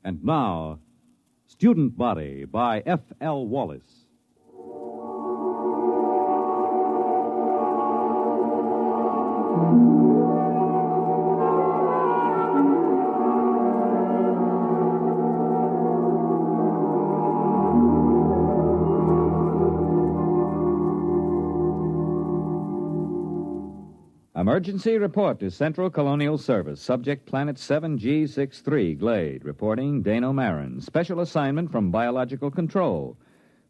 And now, Student Body by F.L. Wallace. Emergency report to Central Colonial Service. Subject Planet 7G63, Glade. Reporting Dano Marin. Special assignment from Biological Control.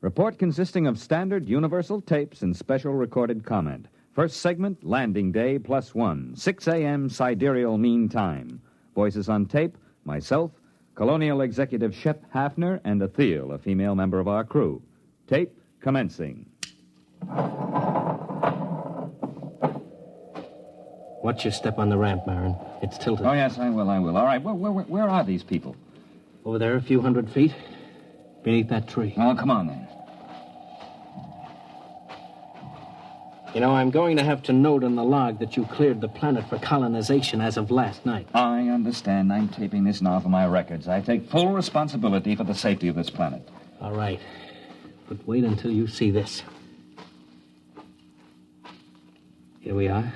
Report consisting of standard universal tapes and special recorded comment. First segment, landing day +1. 6 a.m. sidereal mean time. Voices on tape, myself, Colonial Executive Shep Hafner, and Athel, a female member of our crew. Tape commencing. Watch your step on the ramp, Marin. It's tilted. Oh, yes, I will. All right, where are these people? Over there, a few hundred feet. Beneath that tree. Oh, come on, then. You know, I'm going to have to note in the log that you cleared the planet for colonization as of last night. I understand. I'm taping this now for my records. I take full responsibility for the safety of this planet. All right. But wait until you see this. Here we are.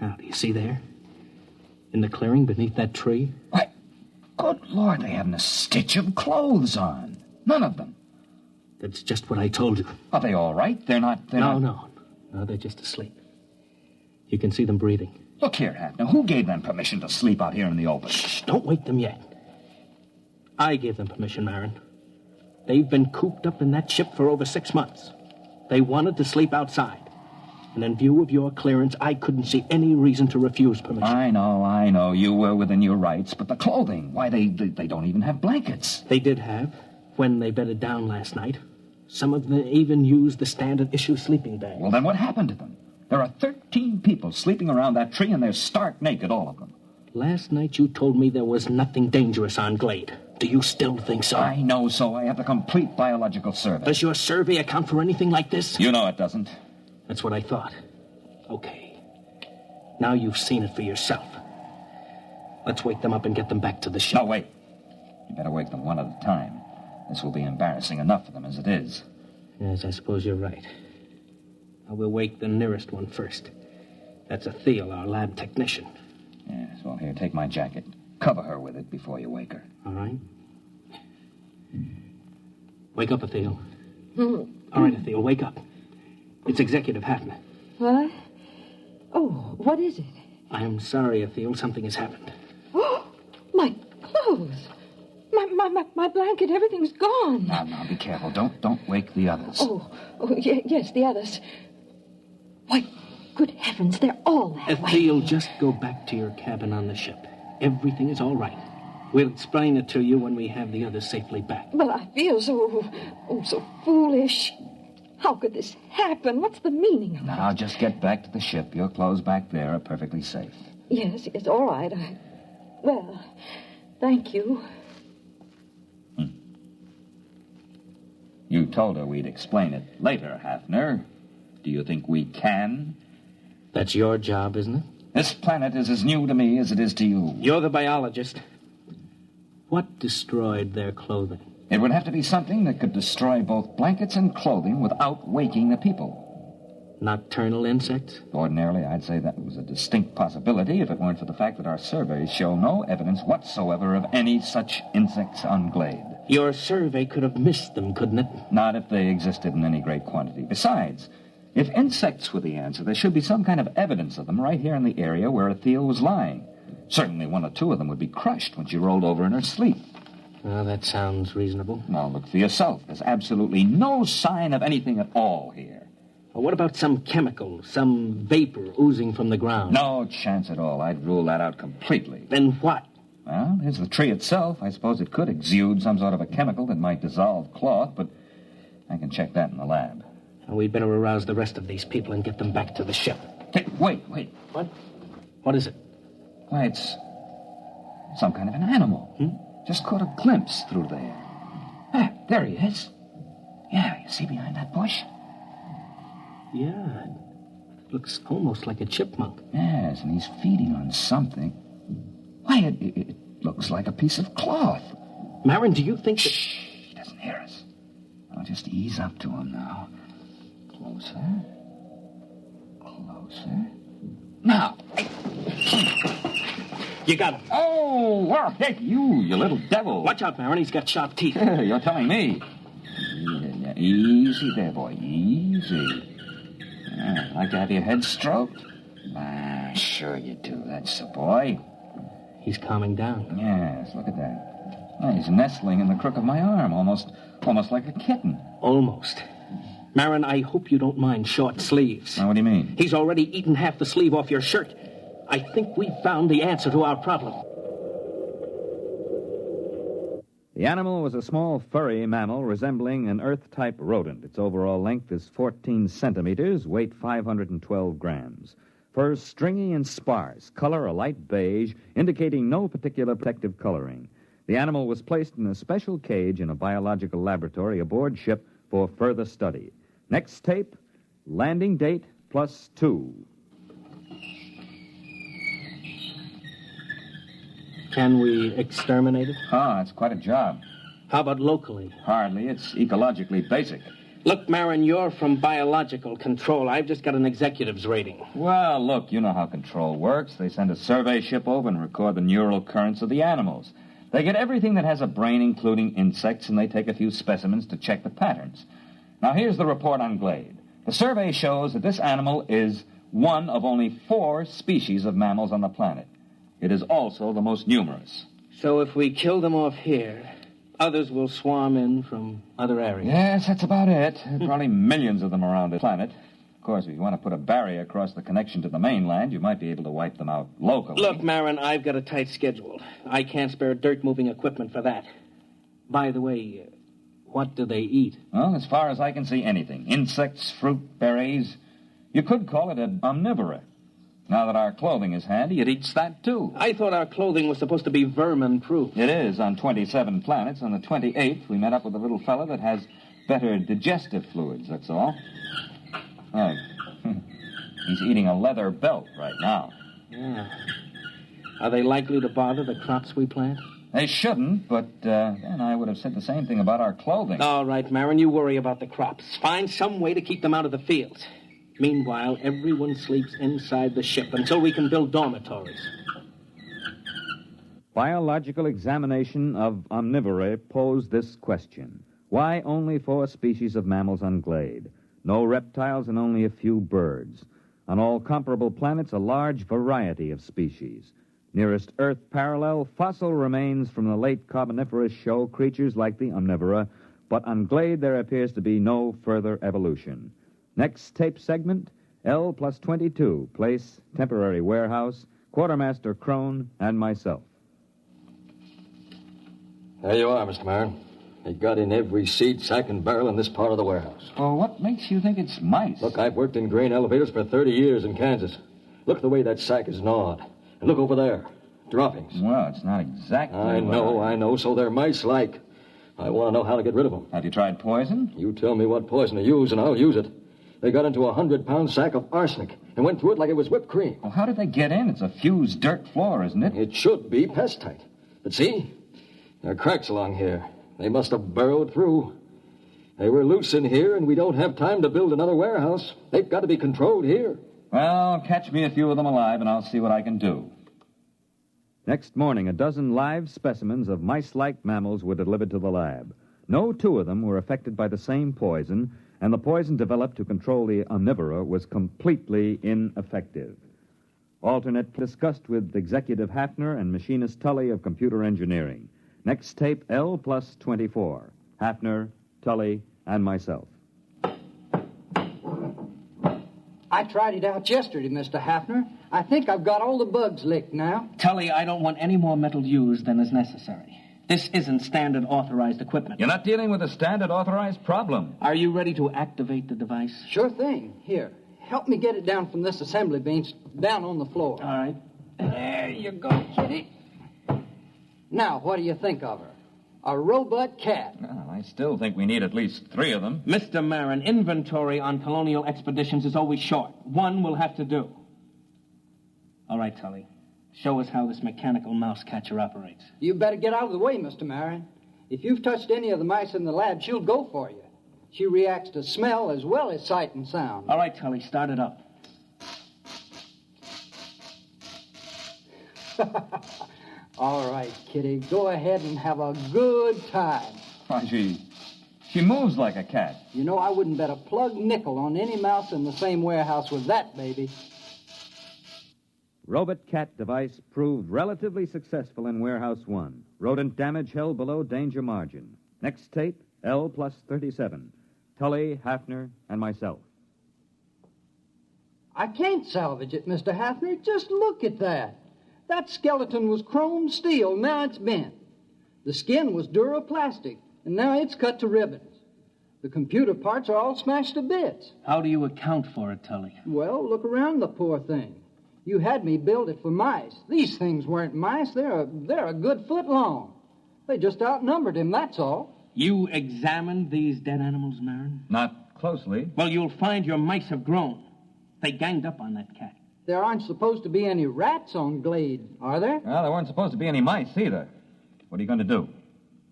Now, do you see there? In the clearing beneath that tree? Why, good Lord, they haven't a stitch of clothes on. None of them. That's just what I told you. Are they all right? No, they're just asleep. You can see them breathing. Look here, Hafner, who gave them permission to sleep out here in the open? Shh, don't wake them yet. I gave them permission, Marin. They've been cooped up in that ship for over 6 months. They wanted to sleep outside. And in view of your clearance, I couldn't see any reason to refuse permission. I know. You were within your rights. But the clothing, why, they don't even have blankets. They did have, when they bedded down last night. Some of them even used the standard issue sleeping bag. Well, then what happened to them? There are 13 people sleeping around that tree, and they're stark naked, all of them. Last night you told me there was nothing dangerous on Glade. Do you still think so? I know so. I have the complete biological survey. Does your survey account for anything like this? You know it doesn't. That's what I thought. Okay. Now you've seen it for yourself. Let's wake them up and get them back to the ship. No, wait. You better wake them one at a time. This will be embarrassing enough for them as it is. Yes, I suppose you're right. I will wake the nearest one first. That's Athel, our lab technician. Yes, well, here, take my jacket. Cover her with it before you wake her. All right. Wake up, Athel. All right, Athel, wake up. It's Executive Hafner. What? Oh, what is it? I am sorry, Athel. Something has happened. Oh, my clothes. My blanket, everything's gone. Now, be careful. Don't wake the others. Yes, the others. Why, good heavens, they're all that way. Athel, just go back to your cabin on the ship. Everything is all right. We'll explain it to you when we have the others safely back. Well, I feel so foolish. How could this happen? What's the meaning of it? Now, just get back to the ship. Your clothes back there are perfectly safe. Yes, all right. Well, thank you. You told her we'd explain it later, Hafner. Do you think we can? That's your job, isn't it? This planet is as new to me as it is to you. You're the biologist. What destroyed their clothing? It would have to be something that could destroy both blankets and clothing without waking the people. Nocturnal insects? Ordinarily, I'd say that was a distinct possibility if it weren't for the fact that our surveys show no evidence whatsoever of any such insects on Glade. Your survey could have missed them, couldn't it? Not if they existed in any great quantity. Besides, if insects were the answer, there should be some kind of evidence of them right here in the area where Athel was lying. Certainly one or two of them would be crushed when she rolled over in her sleep. Well, that sounds reasonable. Now, look for yourself. There's absolutely no sign of anything at all here. Well, what about some chemical, some vapor oozing from the ground? No chance at all. I'd rule that out completely. Then what? Well, there's the tree itself. I suppose it could exude some sort of a chemical that might dissolve cloth, but I can check that in the lab. Well, we'd better arouse the rest of these people and get them back to the ship. Hey, wait. What? What is it? Why, it's some kind of an animal. Just caught a glimpse through there. Ah, there he is. Yeah, you see behind that bush? Yeah, it looks almost like a chipmunk. Yes, and he's feeding on something. Why, looks like a piece of cloth. Marin, do you think that... Shh, he doesn't hear us. I'll just ease up to him now. Closer. Closer. Now. You got him. Oh, well, hey, you little devil. Watch out, Marin. He's got sharp teeth. You're telling me. Yeah, easy there, boy. Easy. Like to have your head stroked? Sure you do. That's the boy. He's calming down. Yes, look at that. Oh, he's nestling in the crook of my arm, almost like a kitten. Almost. Marin, I hope you don't mind short sleeves. Now, what do you mean? He's already eaten half the sleeve off your shirt. I think we've found the answer to our problem. The animal was a small furry mammal resembling an Earth-type rodent. Its overall length is 14 centimeters, weight 512 grams. Fur stringy and sparse, color a light beige, indicating no particular protective coloring. The animal was placed in a special cage in a biological laboratory aboard ship for further study. Next tape, landing date +2. Can we exterminate it? Ah, it's quite a job. How about locally? Hardly. It's ecologically basic. Look, Marin, you're from biological control. I've just got an executive's rating. Well, look, you know how control works. They send a survey ship over and record the neural currents of the animals. They get everything that has a brain, including insects, and they take a few specimens to check the patterns. Now, here's the report on Glade. The survey shows that this animal is one of only 4 species of mammals on the planet. It is also the most numerous. So if we kill them off here, others will swarm in from other areas. Yes, that's about it. There are probably millions of them around the planet. Of course, if you want to put a barrier across the connection to the mainland, you might be able to wipe them out locally. Look, Marin, I've got a tight schedule. I can't spare dirt-moving equipment for that. By the way, what do they eat? Well, as far as I can see, anything. Insects, fruit, berries. You could call it an omnivora. Now that our clothing is handy, it eats that, too. I thought our clothing was supposed to be vermin-proof. It is on 27 planets. On the 28th, we met up with a little fella that has better digestive fluids, that's all. Oh, he's eating a leather belt right now. Yeah. Are they likely to bother the crops we plant? They shouldn't, but then I would have said the same thing about our clothing. All right, Marin, you worry about the crops. Find some way to keep them out of the fields. Meanwhile, everyone sleeps inside the ship until we can build dormitories. Biological examination of omnivora posed this question. Why only 4 species of mammals on Glade? No reptiles and only a few birds. On all comparable planets, a large variety of species. Nearest Earth parallel, fossil remains from the late Carboniferous show creatures like the omnivora, but on Glade there appears to be no further evolution. Next tape segment, L+22, place, temporary warehouse, Quartermaster Crone, and myself. There you are, Mr. Marin. They got in every seed, sack, and barrel in this part of the warehouse. Well, what makes you think it's mice? Look, I've worked in grain elevators for 30 years in Kansas. Look at the way that sack is gnawed. And look over there. Droppings. Well, it's not exactly... I know. So they're mice-like. I want to know how to get rid of them. Have you tried poison? You tell me what poison to use, and I'll use it. They got into a 100-pound sack of arsenic and went through it like it was whipped cream. Well, how did they get in? It's a fused dirt floor, isn't it? It should be pest-tight. But see, there are cracks along here. They must have burrowed through. They were loose in here, and we don't have time to build another warehouse. They've got to be controlled here. Well, catch me a few of them alive, and I'll see what I can do. Next morning, a dozen live specimens of mice-like mammals were delivered to the lab. No 2 of them were affected by the same poison, and the poison developed to control the omnivora was completely ineffective. Alternate discussed with Executive Hafner and Machinist Tully of Computer Engineering. Next tape, L+24. Hafner, Tully, and myself. I tried it out yesterday, Mr. Hafner. I think I've got all the bugs licked now. Tully, I don't want any more metal used than is necessary. This isn't standard authorized equipment. You're not dealing with a standard authorized problem. Are you ready to activate the device? Sure thing. Here, help me get it down from this assembly bench down on the floor. All right. There you go, Kitty. Now, what do you think of her? A robot cat. Well, I still think we need at least 3 of them. Mr. Marin, inventory on colonial expeditions is always short. 1 will have to do. All right, Tully. Show us how this mechanical mouse catcher operates. You better get out of the way, Mr. Marin. If you've touched any of the mice in the lab, she'll go for you. She reacts to smell as well as sight and sound. All right, Tully, start it up. All right, Kitty, go ahead and have a good time. Why, she moves like a cat. You know, I wouldn't bet a plug nickel on any mouse in the same warehouse with that baby. Robot cat device proved relatively successful in Warehouse 1. Rodent damage held below danger margin. Next tape, L plus 37. Tully, Hafner, and myself. I can't salvage it, Mr. Hafner. Just look at that. That skeleton was chrome steel, now it's bent. The skin was duroplastic, and now it's cut to ribbons. The computer parts are all smashed to bits. How do you account for it, Tully? Well, look around the poor thing. You had me build it for mice. These things weren't mice. They're a good foot long. They just outnumbered him, that's all. You examined these dead animals, Marin? Not closely. Well, you'll find your mice have grown. They ganged up on that cat. There aren't supposed to be any rats on Glade, are there? Well, there weren't supposed to be any mice either. What are you going to do?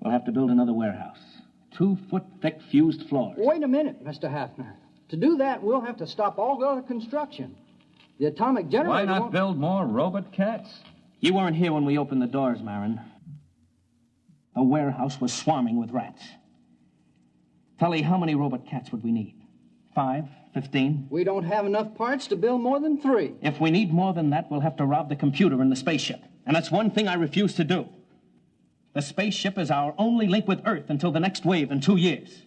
We'll have to build another warehouse. 2-foot-thick fused floors. Wait a minute, Mr. Hafner. To do that, we'll have to stop all other construction. The atomic generator Why not won't... build more robot cats? You weren't here when we opened the doors, Marin. The warehouse was swarming with rats. Tully, how many robot cats would we need? 5? 15? We don't have enough parts to build more than 3. If we need more than that, we'll have to rob the computer in the spaceship. And that's one thing I refuse to do. The spaceship is our only link with Earth until the next wave in 2 years.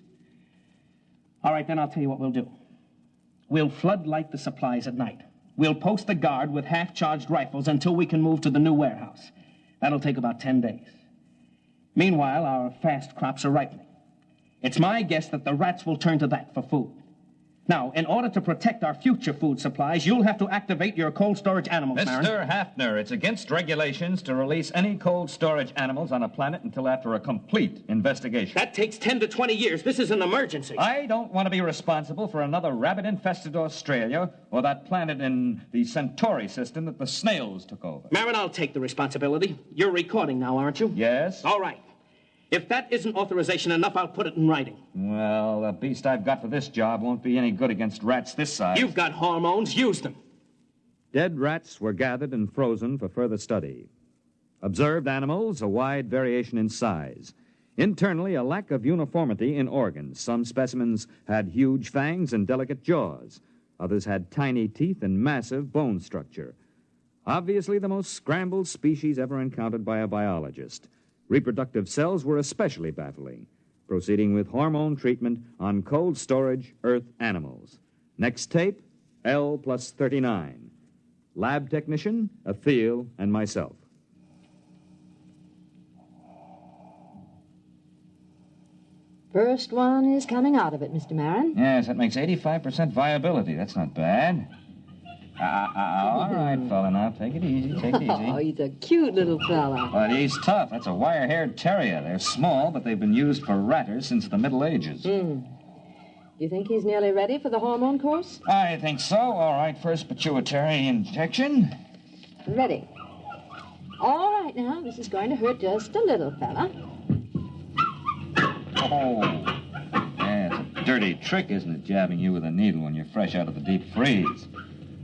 All right, then I'll tell you what we'll do. We'll floodlight the supplies at night. We'll post a guard with half-charged rifles until we can move to the new warehouse. That'll take about 10 days. Meanwhile, our fast crops are ripening. It's my guess that the rats will turn to that for food. Now, in order to protect our future food supplies, you'll have to activate your cold storage animals, Marin. Mr. Hafner, it's against regulations to release any cold storage animals on a planet until after a complete investigation. That takes 10 to 20 years. This is an emergency. I don't want to be responsible for another rabbit-infested Australia or that planet in the Centauri system that the snails took over. Marin, I'll take the responsibility. You're recording now, aren't you? Yes? All right. If that isn't authorization enough, I'll put it in writing. Well, the beast I've got for this job won't be any good against rats this size. You've got hormones. Use them. Dead rats were gathered and frozen for further study. Observed animals, a wide variation in size. Internally, a lack of uniformity in organs. Some specimens had huge fangs and delicate jaws. Others had tiny teeth and massive bone structure. Obviously, the most scrambled species ever encountered by a biologist. Reproductive cells were especially baffling. Proceeding with hormone treatment on cold storage Earth animals. Next tape, L plus 39. Lab technician, Athil, and myself. First one is coming out of it, Mr. Marin. Yes, that makes 85% viability. That's not bad. All right, fella, now take it easy, Oh, he's a cute little fella. But he's tough. That's a wire-haired terrier. They're small, but they've been used for ratters since the Middle Ages. Do you think he's nearly ready for the hormone course? I think so. All right, first pituitary injection. Ready. All right, now, this is going to hurt just a little, fella. Oh. Yeah, it's a dirty trick, isn't it, jabbing you with a needle when you're fresh out of the deep freeze?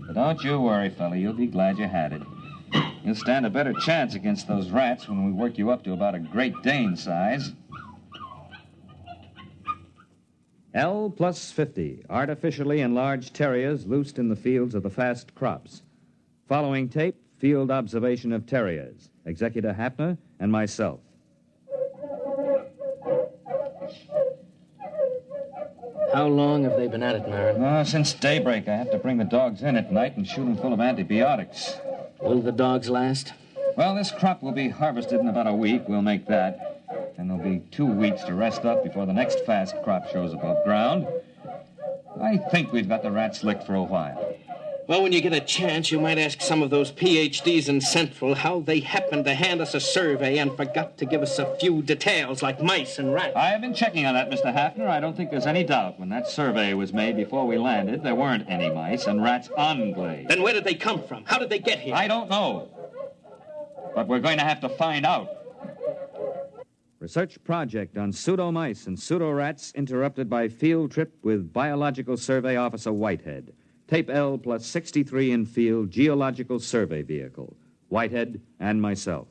But don't you worry, fella. You'll be glad you had it. You'll stand a better chance against those rats when we work you up to about a Great Dane size. L plus 50, artificially enlarged terriers loosed in the fields of the fast crops. Following tape, field observation of terriers. Executor Hafner and myself. How long have they been at it, Marin? Since daybreak. I have to bring the dogs in at night and shoot them full of antibiotics. Will the dogs last? Well, this crop will be harvested in about a week. We'll make that. And there'll be 2 weeks to rest up before the next fast crop shows above ground. I think we've got the rats licked for a while. Well, when you get a chance, you might ask some of those PhDs in Central how they happened to hand us a survey and forgot to give us a few details like mice and rats. I have been checking on that, Mr. Hafner. I don't think there's any doubt. When that survey was made before we landed, there weren't any mice and rats on Glade. Then where did they come from? How did they get here? I don't know. but we're going to have to find out. Research project on pseudo-mice and pseudo-rats interrupted by field trip with Biological Survey Officer Whitehead. Tape L plus 63 in field geological survey vehicle. Whitehead and myself.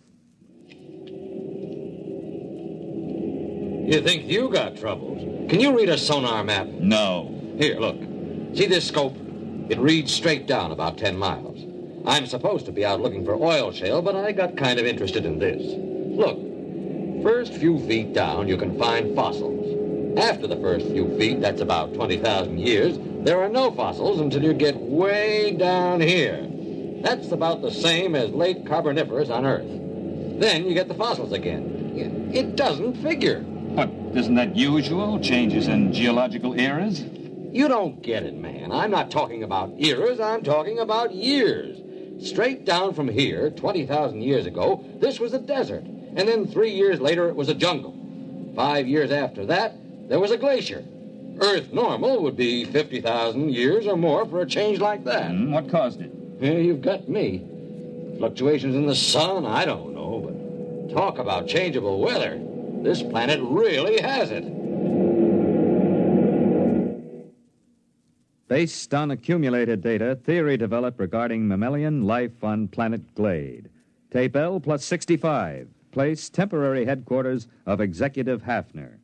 You think you got troubles? Can you read a sonar map? No. Here, look. See this scope? It reads straight down about 10 miles. I'm supposed to be out looking for oil shale, but I got kind of interested in this. Look, first few feet down, you can find fossils. After the first few feet, that's about 20,000 years, there are no fossils until you get way down here. That's about the same as late Carboniferous on Earth. Then you get the fossils again. It doesn't figure. But isn't that usual? Changes in geological eras? You don't get it, man. I'm not talking about eras, I'm talking about years. Straight down from here, 20,000 years ago, this was a desert. And then 3 years later, it was a jungle. 5 years after that, there was a glacier. Earth normal would be 50,000 years or more for a change like that. What caused it? Yeah, you've got me. Fluctuations in the sun, I don't know, but talk about changeable weather. This planet really has it. Based on accumulated data, theory developed regarding mammalian life on planet Glade. Tape L plus 65. Place temporary headquarters of Executive Hafner.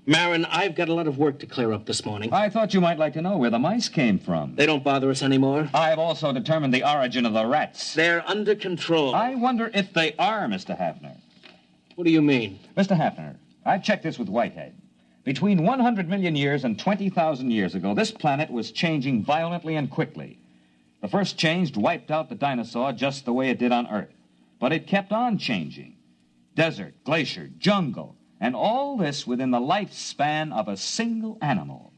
Marin, I've got a lot of work to clear up this morning. I thought you might like to know where the mice came from. They don't bother us anymore. I've also determined the origin of the rats. They're under control. I wonder if they are, Mr. Hafner. What do you mean? Mr. Hafner, I've checked this with Whitehead. Between 100 million years and 20,000 years ago, this planet was changing violently and quickly. The first change wiped out the dinosaur just the way it did on Earth. But it kept on changing. Desert, glacier, jungle, and all this within the lifespan of a single animal.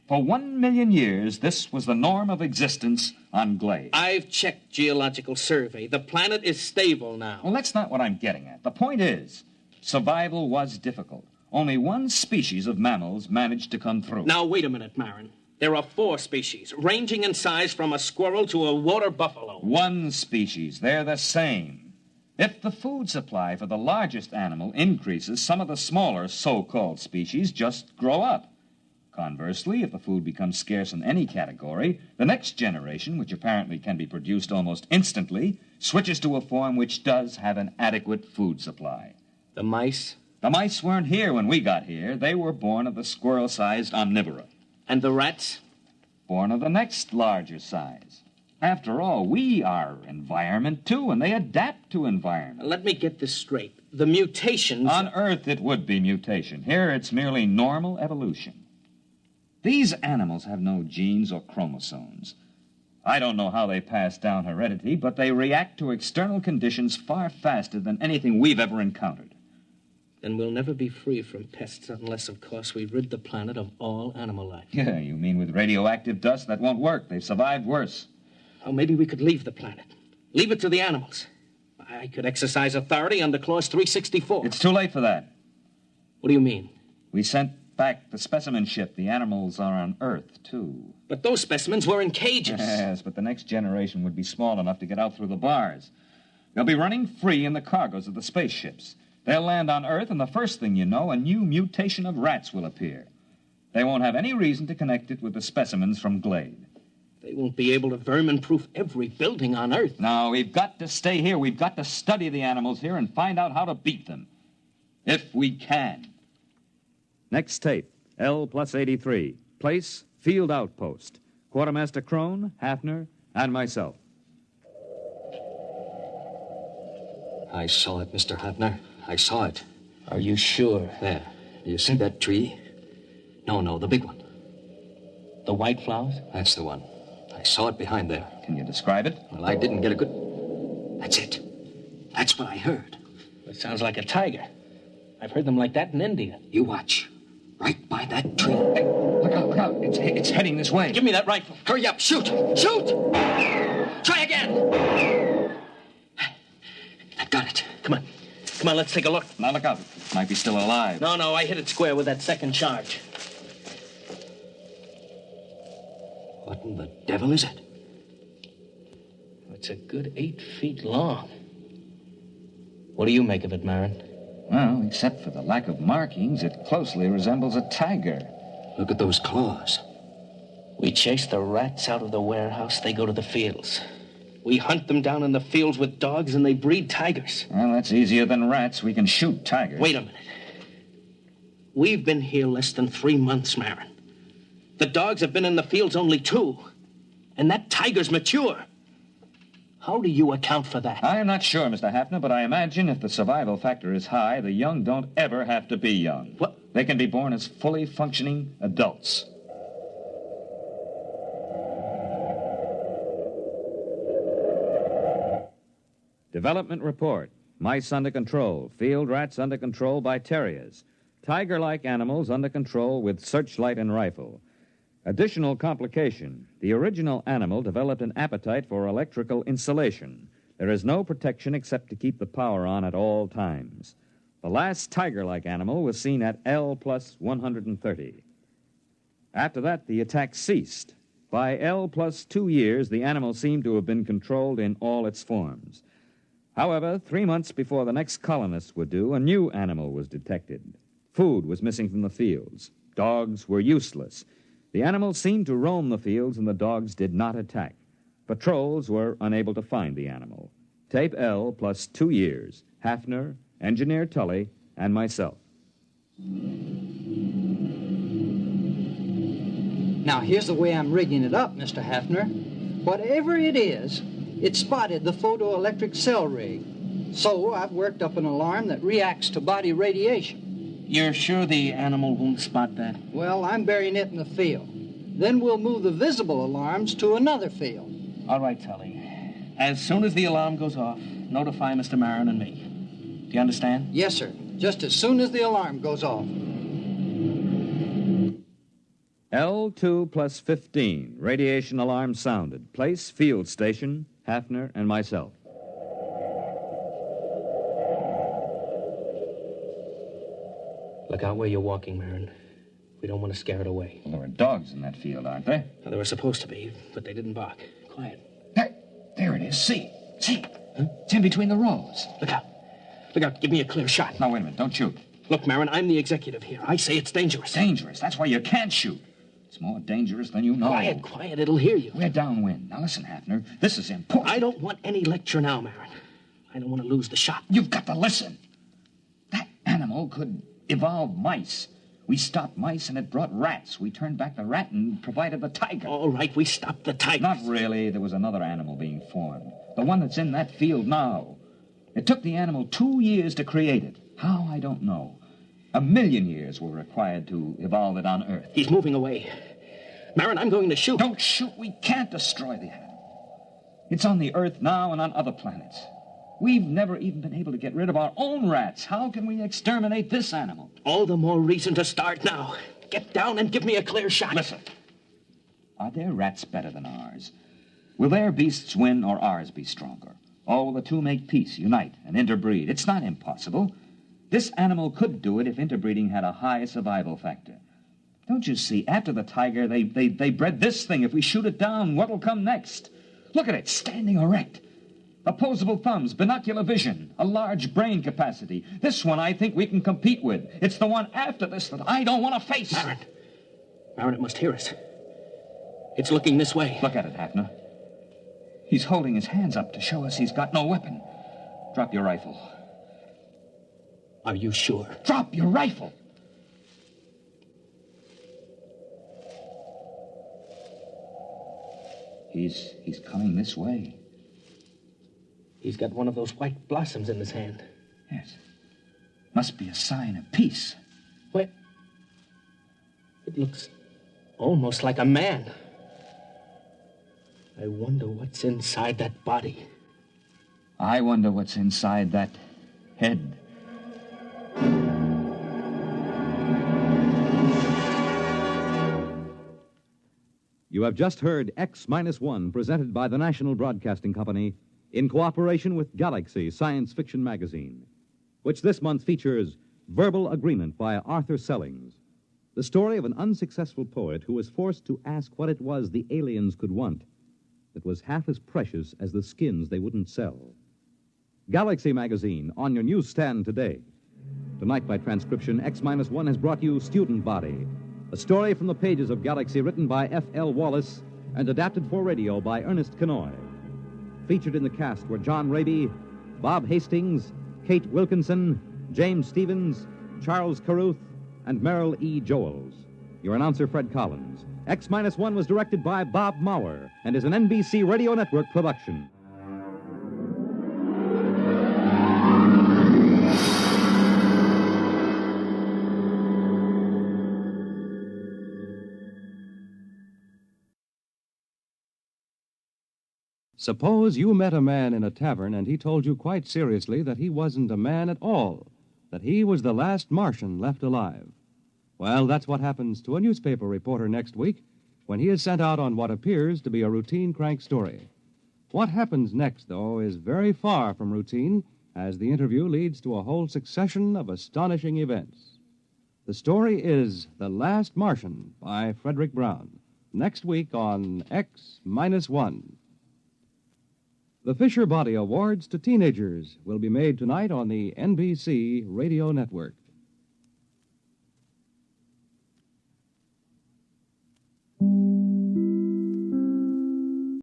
For 1 million years, this was the norm of existence on Glade. I've checked Geological Survey. The planet is stable now. Well, that's not what I'm getting at. The point is, survival was difficult. Only one species of mammals managed to come through. Now, wait a minute, Marin. There are 4 species, ranging in size from a squirrel to a water buffalo. One species. They're the same. If the food supply for the largest animal increases, some of the smaller so-called species just grow up. Conversely, if the food becomes scarce in any category, the next generation, which apparently can be produced almost instantly, switches to a form which does have an adequate food supply. The mice? The mice weren't here when we got here. They were born of the squirrel-sized omnivora. And the rats? Born of the next larger size. After all, we are environment, too, and they adapt to environment. Let me get this straight. The mutations... On Earth, it would be mutation. Here, it's merely normal evolution. These animals have no genes or chromosomes. I don't know how they pass down heredity, but they react to external conditions far faster than anything we've ever encountered. Then we'll never be free from pests unless, of course, we rid the planet of all animal life. Yeah, you mean with radioactive dust? That won't work. They've survived worse. Oh, maybe we could leave the planet. Leave it to the animals. I could exercise authority under Clause 364. It's too late for that. What do you mean? We sent back the specimen ship. The animals are on Earth, too. But those specimens were in cages. Yes, but the next generation would be small enough to get out through the bars. They'll be running free in the cargoes of the spaceships. They'll land on Earth, and the first thing you know, a new mutation of rats will appear. They won't have any reason to connect it with the specimens from Glade. They won't be able to vermin-proof every building on Earth. No, we've got to stay here. We've got to study the animals here and find out how to beat them. If we can. Next tape, L plus 83. Place, Field Outpost. Quartermaster Crone, Hafner, and myself. I saw it, Mr. Hafner. I saw it. Are you sure? There. Do you see that tree? No, the big one. The white flowers? That's the one. I saw it behind there. Can you describe it? Well, I didn't get a good... That's it. That's what I heard. It sounds like a tiger. I've heard them like that in India. You watch. Right by that tree. Hey, look out, look out. It's heading this way. Give me that rifle. Hurry up. Shoot. Shoot! Try again. I got it. Come on, let's take a look. Now look out. It might be still alive. No, I hit it square with that second charge. What in the devil is it? It's a good 8 feet long. What do you make of it, Marin? Well, except for the lack of markings, it closely resembles a tiger. Look at those claws. We chase the rats out of the warehouse, they go to the fields. We hunt them down in the fields with dogs, and they breed tigers. Well, that's easier than rats. We can shoot tigers. Wait a minute. We've been here less than 3 months, Marin. The dogs have been in the fields only 2. And that tiger's mature. How do you account for that? I am not sure, Mr. Hafner, but I imagine if the survival factor is high, the young don't ever have to be young. What? They can be born as fully functioning adults. Development report. Mice under control. Field rats under control by terriers. Tiger-like animals under control with searchlight and rifle. Additional complication. The original animal developed an appetite for electrical insulation. There is no protection except to keep the power on at all times. The last tiger-like animal was seen at L plus 130. After that, the attack ceased. By L plus 2 years, the animal seemed to have been controlled in all its forms. However, 3 months before the next colonists were due, a new animal was detected. Food was missing from the fields. Dogs were useless. The animal seemed to roam the fields, and the dogs did not attack. Patrols were unable to find the animal. Tape L plus 2 years. Hafner, Engineer Tully, and myself. Now, here's the way I'm rigging it up, Mr. Hafner. Whatever it is, it spotted the photoelectric cell rig. So I've worked up an alarm that reacts to body radiation. You're sure the animal won't spot that? Well, I'm burying it in the field. Then we'll move the visible alarms to another field. All right, Tully. As soon as the alarm goes off, notify Mr. Marin and me. Do you understand? Yes, sir. Just as soon as the alarm goes off. L2 plus 15. Radiation alarm sounded. Place, field station, Hafner, and myself. Look out where you're walking, Marin. We don't want to scare it away. Well, there are dogs in that field, aren't there? Now, there were supposed to be, but they didn't bark. Quiet. There it is. See? Huh? It's in between the rows. Look out. Look out. Give me a clear shot. Now, wait a minute. Don't shoot. Look, Marin, I'm the executive here. I say it's dangerous. Dangerous? That's why you can't shoot. It's more dangerous than you know. Quiet, quiet. It'll hear you. We're downwind. Now, listen, Hafner. This is important. I don't want any lecture now, Marin. I don't want to lose the shot. You've got to listen. That animal could evolve mice. We stopped mice and it brought rats. We turned back the rat and provided the tiger. All right, we stopped the tiger. Not really. There was another animal being formed. The one that's in that field now. It took the animal 2 years to create it. How, I don't know. 1,000,000 years were required to evolve it on Earth. He's moving away. Marin, I'm going to shoot. Don't shoot. We can't destroy the animal. It's on the Earth now and on other planets. We've never even been able to get rid of our own rats. How can we exterminate this animal? All the more reason to start now. Get down and give me a clear shot. Listen. Are their rats better than ours? Will their beasts win or ours be stronger? Or will the two make peace, unite, and interbreed? It's not impossible. This animal could do it if interbreeding had a high survival factor. Don't you see, after the tiger, they bred this thing. If we shoot it down, what'll come next? Look at it, standing erect. Opposable thumbs, binocular vision, a large brain capacity. This one I think we can compete with. It's the one after this that I don't want to face. Marin, it must hear us. It's looking this way. Look at it, Hafner. He's holding his hands up to show us he's got no weapon. Drop your rifle. Are you sure? Drop your rifle! He's coming this way. He's got one of those white blossoms in his hand. Yes. Must be a sign of peace. What? It looks almost like a man. I wonder what's inside that body. I wonder what's inside that head. You have just heard X-1, presented by the National Broadcasting Company in cooperation with Galaxy Science Fiction Magazine, which this month features Verbal Agreement by Arthur Sellings, the story of an unsuccessful poet who was forced to ask what it was the aliens could want that was half as precious as the skins they wouldn't sell. Galaxy magazine on your newsstand today. Tonight, by transcription, X-1 has brought you Student Body, a story from the pages of Galaxy written by F.L. Wallace and adapted for radio by Ernest Kenoy. Featured in the cast were John Raby, Bob Hastings, Kate Wilkinson, James Stevens, Charles Carruth, and Merrill E. Joels. Your announcer, Fred Collins. X-1 was directed by Bob Maurer and is an NBC Radio Network production. Suppose you met a man in a tavern and he told you quite seriously that he wasn't a man at all, that he was the last Martian left alive. Well, that's what happens to a newspaper reporter next week when he is sent out on what appears to be a routine crank story. What happens next, though, is very far from routine, as the interview leads to a whole succession of astonishing events. The story is The Last Martian by Frederick Brown, next week on X-1. The Fisher Body Awards to Teenagers will be made tonight on the NBC Radio Network.